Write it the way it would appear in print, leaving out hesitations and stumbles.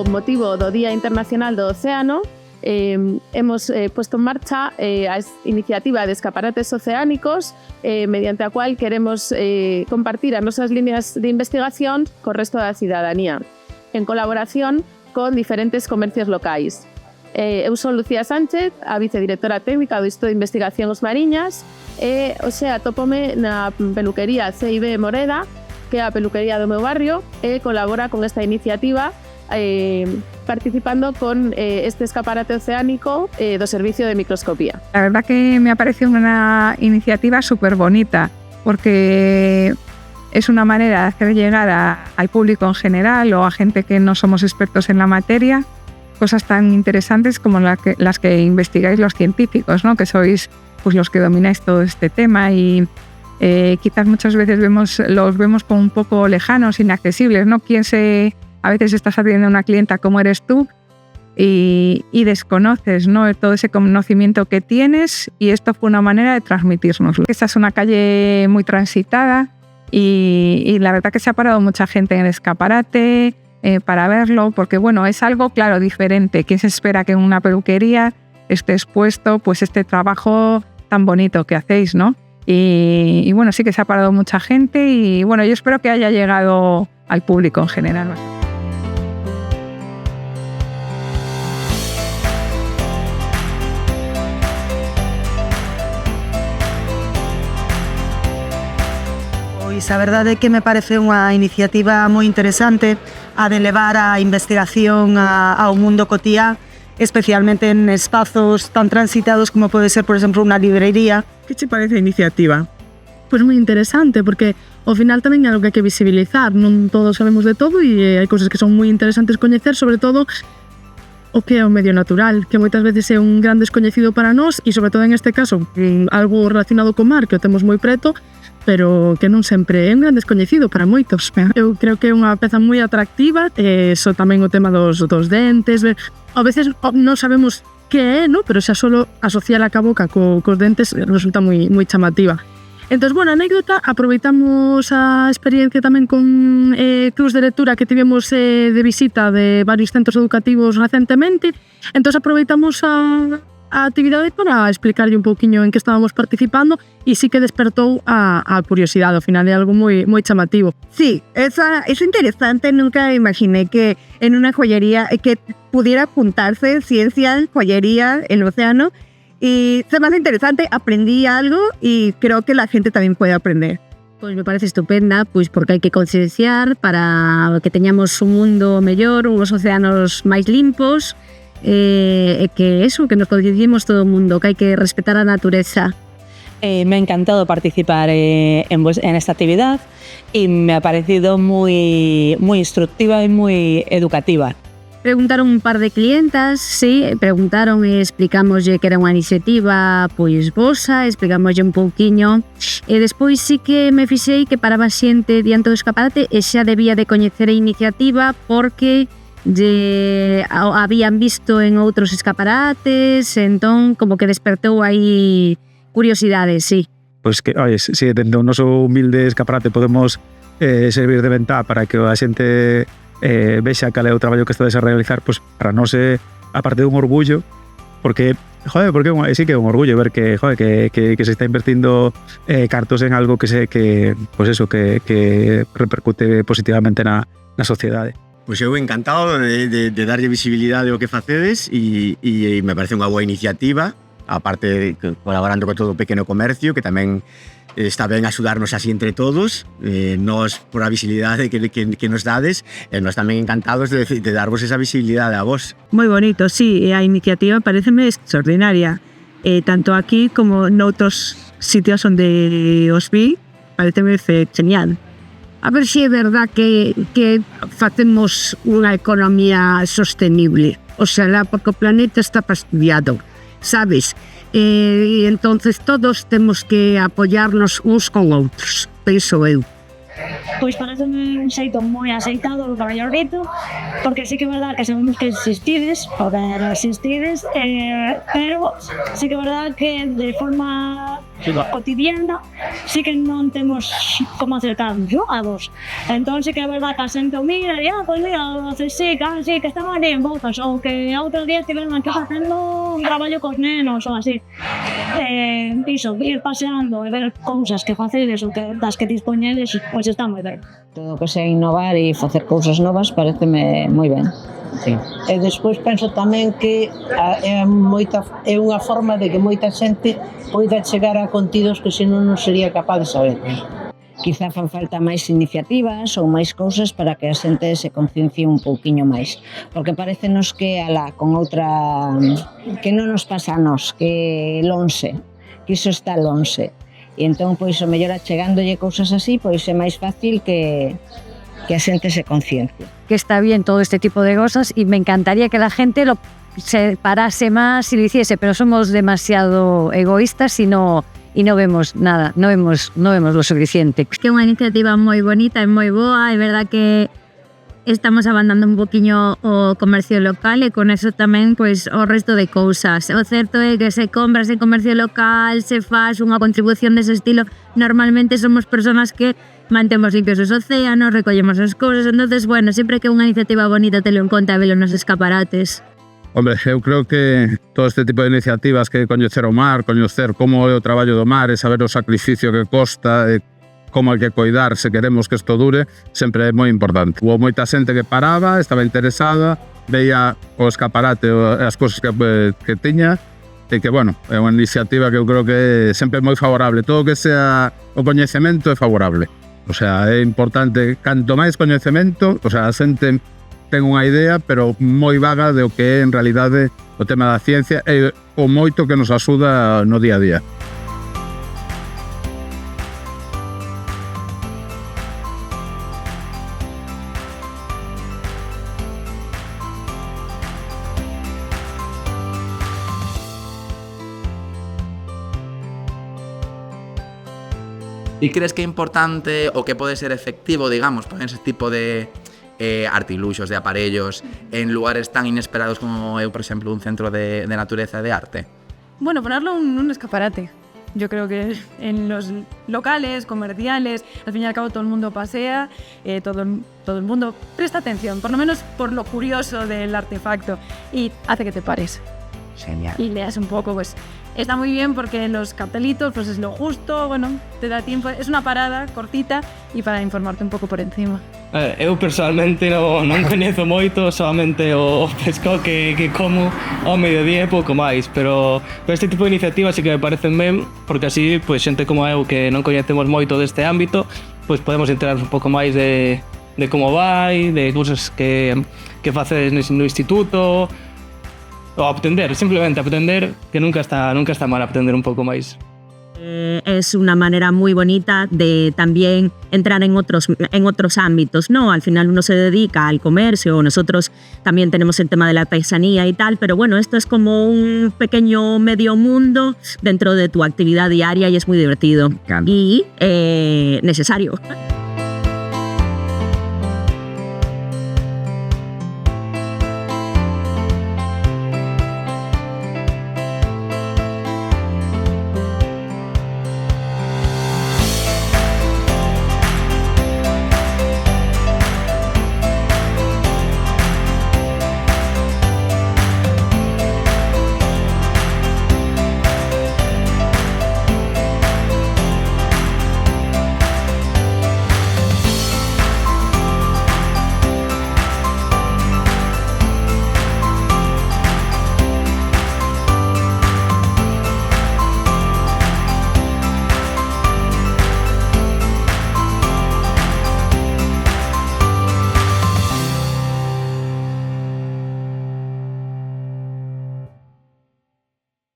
co motivo do Día Internacional do Océano, hemos puesto en marcha a iniciativa de escaparates oceánicos mediante a cual queremos compartir as nosas líneas de investigación co resto da cidadanía, en colaboración con diferentes comercios locais. Eu son Lucía Sánchez, a vicedirectora técnica do Instituto de Investigacións Mariñas, e atópome na peluquería C&B Moreda, que é a peluquería do meu barrio, e colabora con esta iniciativa participando con este escaparate oceánico do servicio de microscopía. La verdad que me ha parecido una iniciativa súper bonita, porque es una manera de hacer llegar al público en general o a gente que no somos expertos en la materia cosas tan interesantes como las que investigáis los científicos, ¿no? Que sois pues, los que domináis todo este tema y quizás muchas veces los vemos como un poco lejanos, inaccesibles, ¿no? A veces estás atendiendo a una clienta como eres tú y desconoces, ¿no? Todo ese conocimiento que tienes, y esto fue una manera de transmitírnoslo. Esta es una calle muy transitada y la verdad que se ha parado mucha gente en el escaparate para verlo, porque bueno, es algo, claro, diferente. ¿Quién se espera que en una peluquería esté expuesto pues este trabajo tan bonito que hacéis, ¿no? Y bueno, sí que se ha parado mucha gente y bueno, yo espero que haya llegado al público en general. Pois a verdade é que me parece unha iniciativa moi interesante a de levar a investigación ao mundo cotiá, especialmente en espazos tan transitados como pode ser, por exemplo, unha librería. Que che parece a iniciativa? Pois moi interesante, porque ao final tamén é algo que hai que visibilizar. Non todos sabemos de todo e hai cousas que son moi interesantes coñecer, sobre todo o que é o medio natural, que moitas veces é un gran descoñecido para nós e, sobre todo en este caso, algo relacionado co mar, que o temos moi preto, pero que non sempre é un gran descoñecido para moitos. Eu creo que é unha peza moi atractiva, so tamén o tema dos dentes. A veces non sabemos que é, ¿no? Pero xa solo asociar a boca cos dentes resulta moi chamativa. Entón, bueno, anécdota, aproveitamos a experiencia tamén con clubs de lectura que tivemos de visita de varios centros educativos recentemente. Entón, aproveitamos a actividade para explicarlle un pouquiño en que estábamos participando e sí que despertou a curiosidade, ao final é algo moi chamativo. Sí, eso es interesante, nunca imaginé que en una joyería que pudiera juntarse ciencia, joyería, el océano, y se me hace interesante, aprendí algo y creo que la gente también puede aprender. Pois me parece estupenda, pois porque hai que concienciar para que teñamos un mundo mellor, uns océanos máis limpos, que eso, que nos concienciemos todo o mundo, que hai que respetar a natureza. Me ha encantado participar en esta actividad y me ha parecido muy instructiva y muy educativa. Preguntaron un par de clientas, sí, preguntaron e explicámoslle que era unha iniciativa pois vosa, explicámoslle un pouquiño e despois sí que me fixei que paraba xente diante do escaparate e xa debía de coñecer a iniciativa porque habían visto en outros escaparates, entón como que despertou aí curiosidades, sí. Pois que, oye, se dentro do noso humilde escaparate podemos servir de ventá para que a xente vexa cal é o traballo que estades a realizar, pois para nós é, aparte de un orgullo, porque sí que é un orgullo ver que se está invertindo cartos en algo que repercute positivamente na sociedade. Pois eu encantado de darlle visibilidade ao que facedes e me parece unha boa iniciativa, aparte colaborando con todo o pequeno comercio, que tamén está ben axudarnos así entre todos, nos por a visibilidade que nos dades, e nos tamén encantados de darvos esa visibilidade a vos. Moi bonito, sí, a iniciativa pareceme extraordinaria, tanto aquí como noutros sitios onde os vi, pareceme genial. A ver se é verdad que facemos unha economía sostenible, o sea, porque o planeta está fastidiado, sabes? E entonces todos temos que apoiarnos uns con outros, penso eu. Pois parece-me un xeito moi aceitado do traballar dito, porque sí que é verdad que sabemos que existides, pero sí que é verdad que de forma cotidiana, sí que non temos como acercarnos, ¿no? A vos. Entón, sí que é verdad que a xente o mira e, pois mira, sí, que estamos ali en Bouzas, ou que outro día estiveron aquí facendo un traballo cos nenos, ou así. Iso, ir paseando e ver cousas que facedes ou que, das que dispoñedes, pois está moi ben. Todo o que sea innovar e facer cousas novas pareceme moi ben. Sí. E despois penso tamén que é unha forma de que moita xente poida chegar a contidos que senón non sería capaz de saber. Quizá fan falta máis iniciativas ou máis cousas para que a xente se conciencie un pouquiño máis, porque parecenos que alá con outra que non nos pasa a nós, que lonxe, que iso está lonxe. E entón, pois, o mellor achegándolle cousas así, pois é máis fácil que a xente se conciencie. Que está bien todo este tipo de cosas y me encantaría que la gente lo se parase más y lo hiciese, pero somos demasiado egoístas y no vemos nada, no vemos lo suficiente. Que é unha iniciativa moi bonita e moi boa, é verdad que estamos abandonando un poquinho o comercio local e con eso tamén pois o resto de cousas. O certo é que se compras en comercio local, se faz unha contribución dese estilo, normalmente somos persoas que mantemos limpios os océanos, recollemos as cousas, entonces, bueno, sempre que é unha iniciativa bonita telo en conta e velo nos escaparates. Hombre, eu creo que todo este tipo de iniciativas que coñecer o mar, coñecer como é o traballo do mar e saber o sacrificio que costa e como hai que coidar se queremos que isto dure, sempre é moi importante. Houve moita xente que paraba, estaba interesada, veía o escaparate e as cousas que tiña e que, bueno, é unha iniciativa que eu creo que sempre é moi favorable. Todo o que sea o coñecemento é favorable. O sea, é importante, canto máis coñecemento, o sea, a xente ten unha idea, pero moi vaga de o que é en realidade o tema da ciencia e o moito que nos axuda no día a día. E crees que é importante o que pode ser efectivo, digamos, para ese tipo de artiluxos, de aparellos, en lugares tan inesperados como, por exemplo, un centro de natureza e de arte? Bueno, ponerlo en un escaparate. Yo creo que en los locales, comerciales, al fin y al cabo todo el mundo pasea, todo el mundo presta atención, por lo menos por lo curioso del artefacto, y hace que te pares. Genial. Y leas un poco, pues está muy bien porque los cartelitos pues es lo justo, bueno, te da tiempo, es una parada cortita y para informarte un pouco por encima. Eu personalmente non coñezo moito, solamente o pescado que como ao mediodía e pouco máis, pero este tipo de iniciativas sí que me parecen ben, porque así, pois, xente como eu que non coñecemos moito deste ámbito, pois podemos enterarnos un pouco máis de como vai, de cousas que facedes no instituto, o aprender, simplemente aprender, que nunca está mal aprender un pouco máis. Es una manera muy bonita de también entrar en otros ámbitos, ¿no? Al final uno se dedica al comercio, nosotros también tenemos el tema de la artesanía y tal, pero bueno, esto es como un pequeño medio mundo dentro de tu actividad diaria y es muy divertido y necesario.